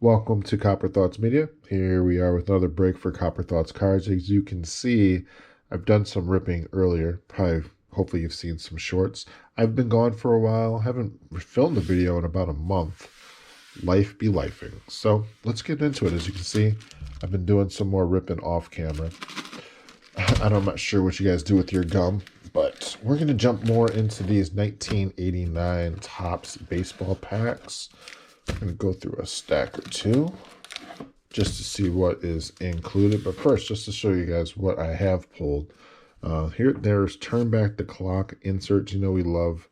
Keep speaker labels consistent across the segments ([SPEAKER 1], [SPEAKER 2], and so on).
[SPEAKER 1] Welcome to Copper Thoughts Media. Here we are with another break for Copper Thoughts Cards. As you can see, I've done some ripping earlier. Hopefully you've seen some shorts. I've been gone for a while. Haven't filmed a video in about a month. Life be lifing. So let's get into it. As you can see, I've been doing some more ripping off camera. I'm not sure what you guys do with your gum, but we're going to jump more into these 1989 Topps baseball packs. I'm going to go through a stack or two just to see what is included. But first, just to show you guys what I have pulled. There's Turn Back the Clock inserts. You know we love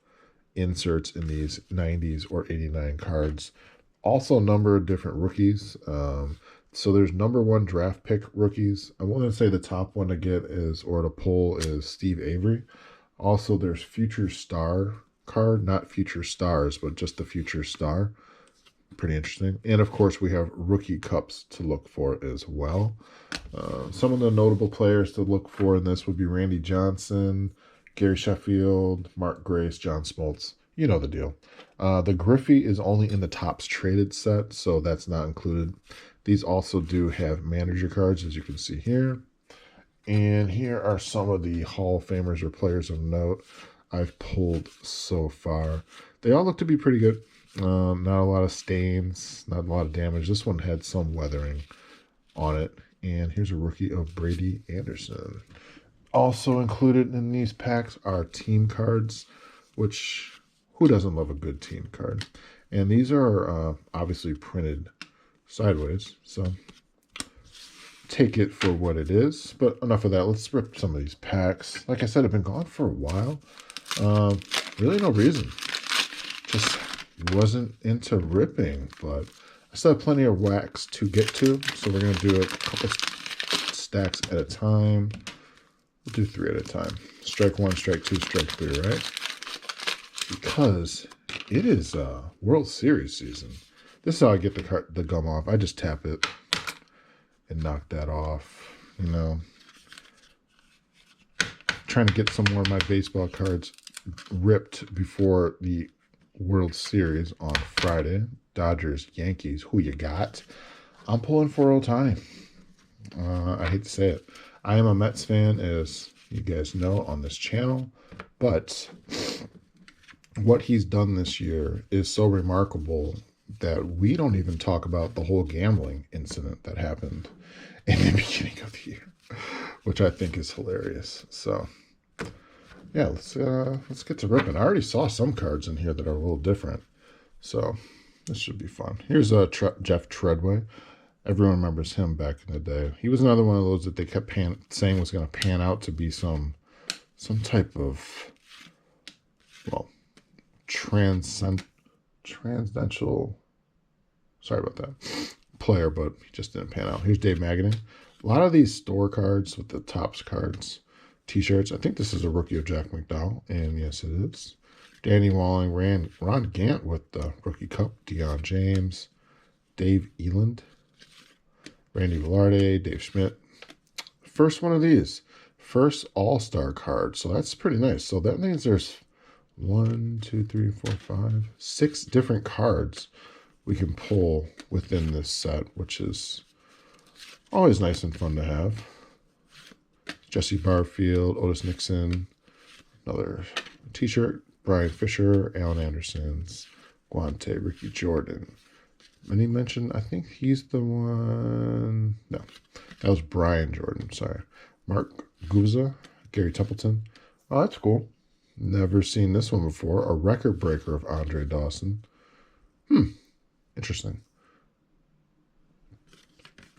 [SPEAKER 1] inserts in these 90s or 89 cards. Also a number of different rookies. So there's number one draft pick rookies. I want to say the top one to get to pull is Steve Avery. Also, there's Future Star card, not Future Stars, but just the Future Star. Pretty interesting. And of course, we have rookie cups to look for as well. Some of the notable players to look for in this would be Randy Johnson, Gary Sheffield, Mark Grace, John Smoltz. You know the deal. The Griffey is only in the Topps traded set, so that's not included. These also do have manager cards, as you can see here. And here are some of the Hall of Famers or players of note I've pulled so far. They all look to be pretty good. Not a lot of stains, not a lot of damage. This one had some weathering on it. And here's a rookie of Brady Anderson. Also included in these packs are team cards, which who doesn't love a good team card? And these are obviously printed sideways, so take it for what it is. But enough of that. Let's rip some of these packs. Like I said, I've been gone for a while. Really no reason. Just wasn't into ripping, but I still have plenty of wax to get to, so we're going to do a couple stacks at a time. We'll do 3 at a time. Strike 1, strike 2, strike 3, right? Because it is World Series season. This is how I get the gum off. I just tap it and knock that off, you know. Trying to get some more of my baseball cards ripped before the World Series on Friday. Dodgers, Yankees, who you got? I'm pulling for Ohtani. I hate to say it. I am a Mets fan, as you guys know, on this channel. But what he's done this year is so remarkable that we don't even talk about the whole gambling incident that happened in the beginning of the year, which I think is hilarious. So yeah, let's get to ripping. I already saw some cards in here that are a little different, so this should be fun. Here's Jeff Treadway. Everyone remembers him back in the day. He was another one of those that they kept saying was going to pan out to be some type of, well, transcendental, sorry about that, player, but he just didn't pan out. Here's Dave Magadan. A lot of these store cards with the Topps cards, T-shirts. I think this is a rookie of Jack McDowell, and yes, it is. Danny Walling, Ron Gant with the rookie cup, Deion James, Dave Eland, Randy Velarde, Dave Schmidt. First one of these, first All-Star card, so that's pretty nice. So that means there's 1, 2, 3, 4, 5, 6 different cards we can pull within this set, which is always nice and fun to have. Jesse Barfield, Otis Nixon, another T-shirt, Brian Fisher, Alan Anderson's, Guante, Ricky Jordan. And he mentioned, I think he's the one, no, that was Brian Jordan, sorry. Mark Gubza, Gary Templeton. Oh, that's cool. Never seen this one before. A record breaker of Andre Dawson. Interesting.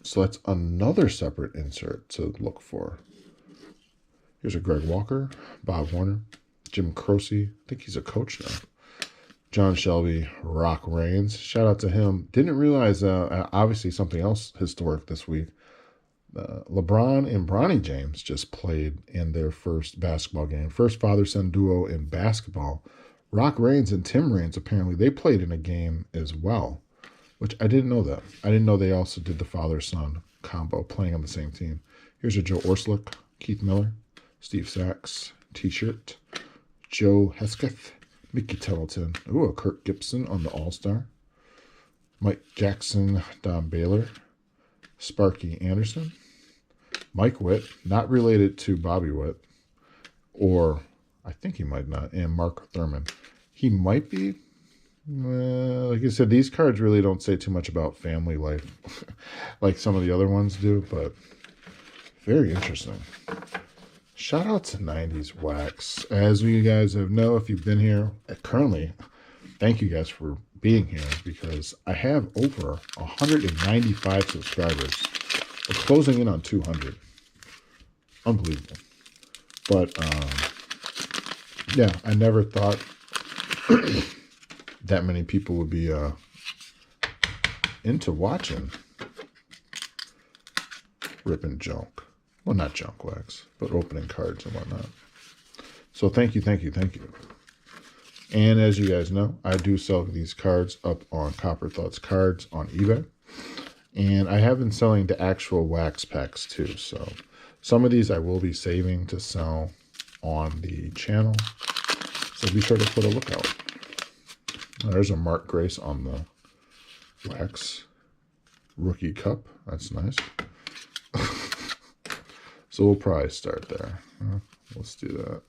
[SPEAKER 1] So that's another separate insert to look for. Here's a Greg Walker, Bob Warner, Jim Croce. I think he's a coach now. John Shelby, Rock Reigns. Shout out to him. Didn't realize, obviously, something else historic this week. LeBron and Bronny James just played in their first basketball game. First father-son duo in basketball. Rock Reigns and Tim Raines, apparently, they played in a game as well, which I didn't know that. I didn't know they also did the father-son combo, playing on the same team. Here's a Joe Orsulic, Keith Miller, Steve Sachs, T-shirt, Joe Hesketh, Mickey Templeton. Ooh, a Kirk Gibson on the All-Star. Mike Jackson, Don Baylor, Sparky Anderson, Mike Witt, not related to Bobby Witt, or I think he might not, and Mark Thurman. He might be. Like I said, these cards really don't say too much about family life like some of the other ones do, but very interesting. Shout out to 90s Wax. As you guys know, if you've been here currently, thank you guys for being here because I have over 195 subscribers. We're closing in on 200. Unbelievable. But, yeah, I never thought that many people would be into watching ripping junk. Well, not junk wax, but opening cards and whatnot. So thank you. And as you guys know, I do sell these cards up on CopperThoughtsCards on eBay. And I have been selling the actual wax packs too. So some of these I will be saving to sell on the channel. So be sure to put a look out. There's a Mark Grace on the wax rookie cup. That's nice. So we'll probably start there. Let's do that.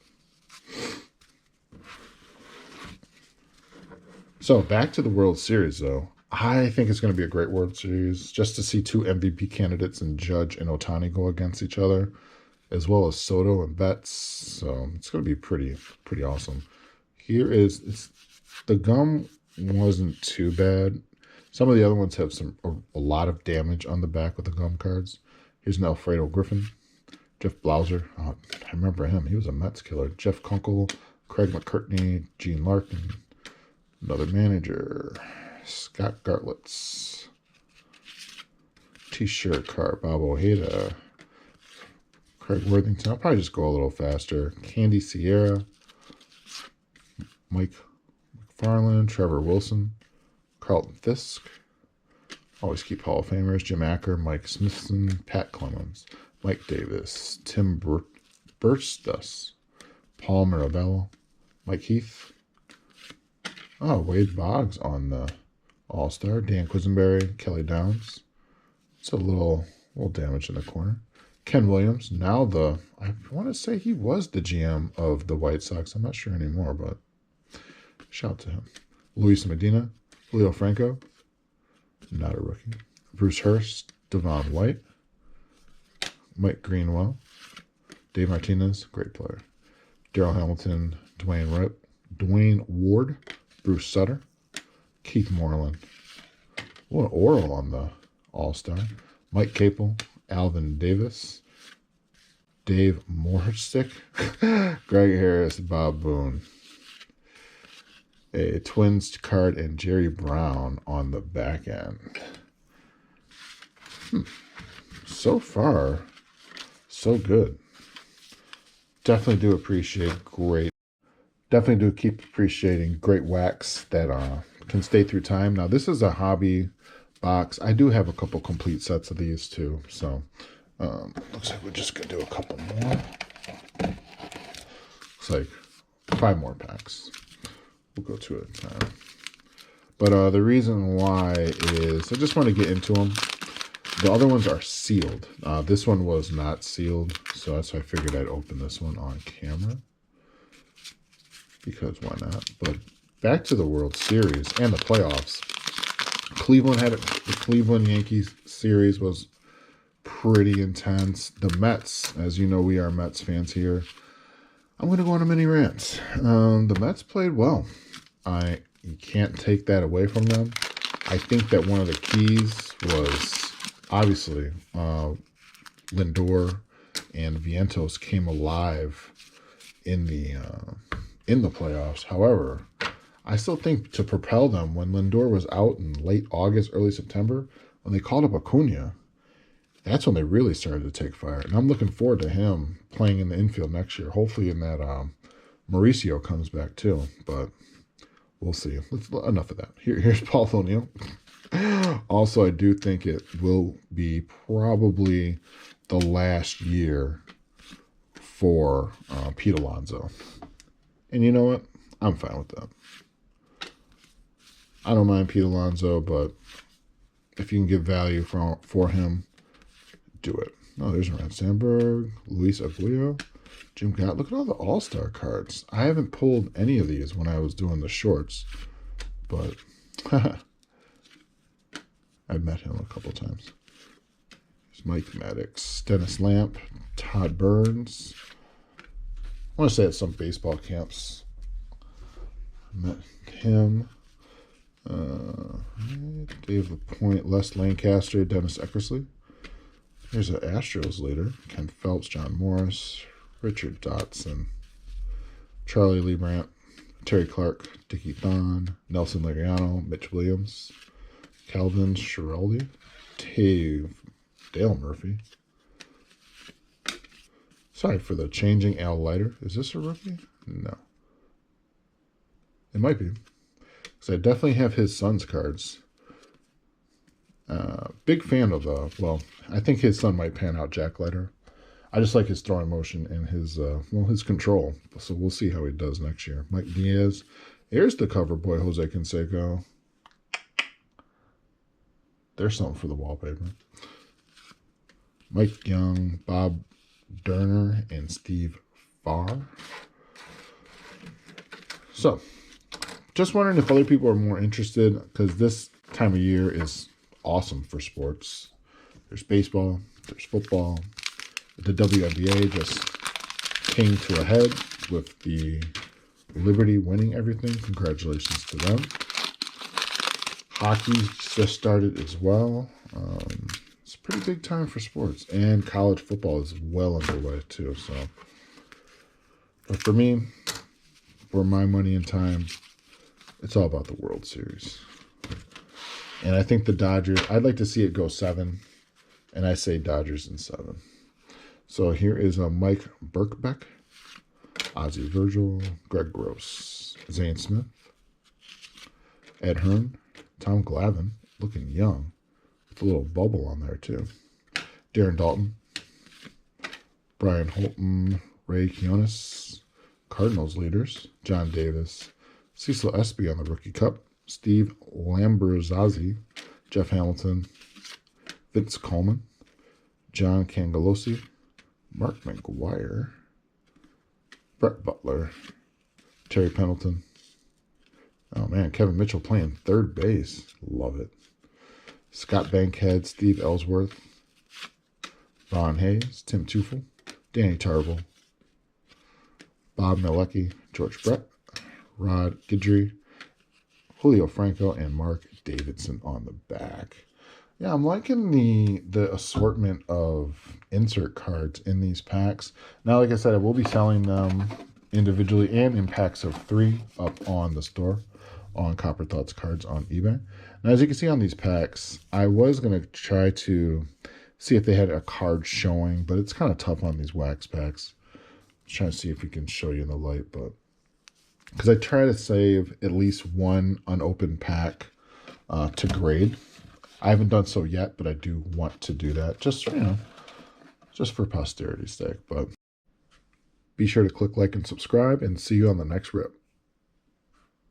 [SPEAKER 1] So back to the World Series, though. I think it's going to be a great World Series just to see two MVP candidates in Judge and Ohtani go against each other, as well as Soto and Betts. So it's going to be pretty awesome. Here is the gum wasn't too bad. Some of the other ones have a lot of damage on the back with the gum cards. Here's an Alfredo Griffin, Jeff Blauser. Oh, I remember him. He was a Mets killer. Jeff Kunkel, Craig McCartney, Gene Larkin, another manager, Scott Gartlitz. T-shirt card, Bob Ojeda, Craig Worthington. I'll probably just go a little faster. Candy Sierra, Mike McFarland, Trevor Wilson, Carlton Fisk. Always keep Hall of Famers. Jim Acker, Mike Smithson, Pat Clemens, Mike Davis, Tim Burstus, Paul Mirabello, Mike Heath. Oh, Wade Boggs on the All-Star. Dan Quisenberry, Kelly Downs. It's a little damage in the corner. Ken Williams. Now I want to say he was the GM of the White Sox. I'm not sure anymore, but shout out to him. Luis Medina, Leo Franco. Not a rookie. Bruce Hurst, Devon White. Mike Greenwell. Dave Martinez, great player. Darryl Hamilton, Dwayne Ward, Bruce Sutter, Keith Moreland. What an oral on the All-Star. Mike Capel, Alvin Davis, Dave Morsick, Greg Harris, Bob Boone. A Twins card and Jerry Brown on the back end. So far, so good. Definitely do keep appreciating great wax that can stay through time. Now, this is a hobby box. I do have a couple complete sets of these too. So, looks like we're just going to do a couple more. Looks like 5 more packs. We'll go 2 at a time. But the reason why is I just want to get into them. The other ones are sealed. This one was not sealed, so that's why I figured I'd open this one on camera. Because why not? But back to the World Series and the playoffs. The Cleveland Yankees series was pretty intense. The Mets, as you know, we are Mets fans here. I'm going to go on a mini rant. The Mets played well. You can't take that away from them. I think that one of the keys was obviously Lindor and Vientos came alive in the playoffs. However, I still think to propel them, when Lindor was out in late August, early September, when they called up Acuna, that's when they really started to take fire. And I'm looking forward to him playing in the infield next year. Hopefully in that Mauricio comes back too. But we'll see. Enough of that. Here's Paul O'Neill. Also, I do think it will be probably the last year for Pete Alonso. And you know what? I'm fine with that. I don't mind Pete Alonso, but if you can get value for him, do it. Oh, there's Ryan Sandberg, Luis Aguilera, Jim Gott. Look at all the All-Star cards. I haven't pulled any of these when I was doing the shorts, but I've met him a couple times. There's Mike Maddox, Dennis Lamp, Todd Burns. I want to say at some baseball camps. I met him. Dave LaPointe, Les Lancaster, Dennis Eckersley. Here's an Astros leader. Ken Phelps, John Morris, Richard Dotson, Charlie Lee Brandt, Terry Clark, Dickie Thon, Nelson Liriano, Mitch Williams, Calvin Schiraldi, Dale Murphy. Sorry for the changing. Al Leiter. Is this a rookie? No. It might be. Because I definitely have his son's cards. Big fan of, well, I think his son might pan out, Jack Leiter. I just like his throwing motion and his control. So we'll see how he does next year. Mike Diaz. Here's the cover boy, Jose Canseco. There's something for the wallpaper. Mike Young, Bob Durner, and Steve Farr. So, just wondering if other people are more interested, because this time of year is awesome for sports. There's baseball, there's football. The WNBA just came to a head with the Liberty winning everything. Congratulations to them. Hockey just started as well. It's a pretty big time for sports. And college football is well underway too. So, but for me, for my money and time, it's all about the World Series. And I think the Dodgers, I'd like to see it go 7. And I say Dodgers in 7. So here is Mike Birkbeck, Ozzie Virgil, Greg Gross, Zane Smith, Ed Hearn, Tom Glavine, looking young, with a little bubble on there too. Darren Dalton, Brian Holton, Ray Quinones, Cardinals leaders, John Davis, Cecil Espy on the Rookie Cup, Steve Lamberzazzi, Jeff Hamilton, Vince Coleman, John Cangelosi, Mark McGuire, Brett Butler, Terry Pendleton. Oh man, Kevin Mitchell playing third base. Love it. Scott Bankhead, Steve Ellsworth, Ron Hayes, Tim Teufel, Danny Tarble, Bob Mielecki, George Brett, Rod Guidry, Julio Franco, and Mark Davidson on the back. Yeah, I'm liking the assortment of insert cards in these packs. Now, like I said, I will be selling them individually and in packs of 3 up on the store on Copper Thoughts Cards on eBay. Now, as you can see on these packs, I was going to try to see if they had a card showing, but it's kind of tough on these wax packs. Just trying to see if we can show you in the light, but because I try to save at least one unopened pack to grade. I haven't done so yet, but I do want to do that, just just for posterity's sake. But be sure to click like and subscribe, and see you on the next rip.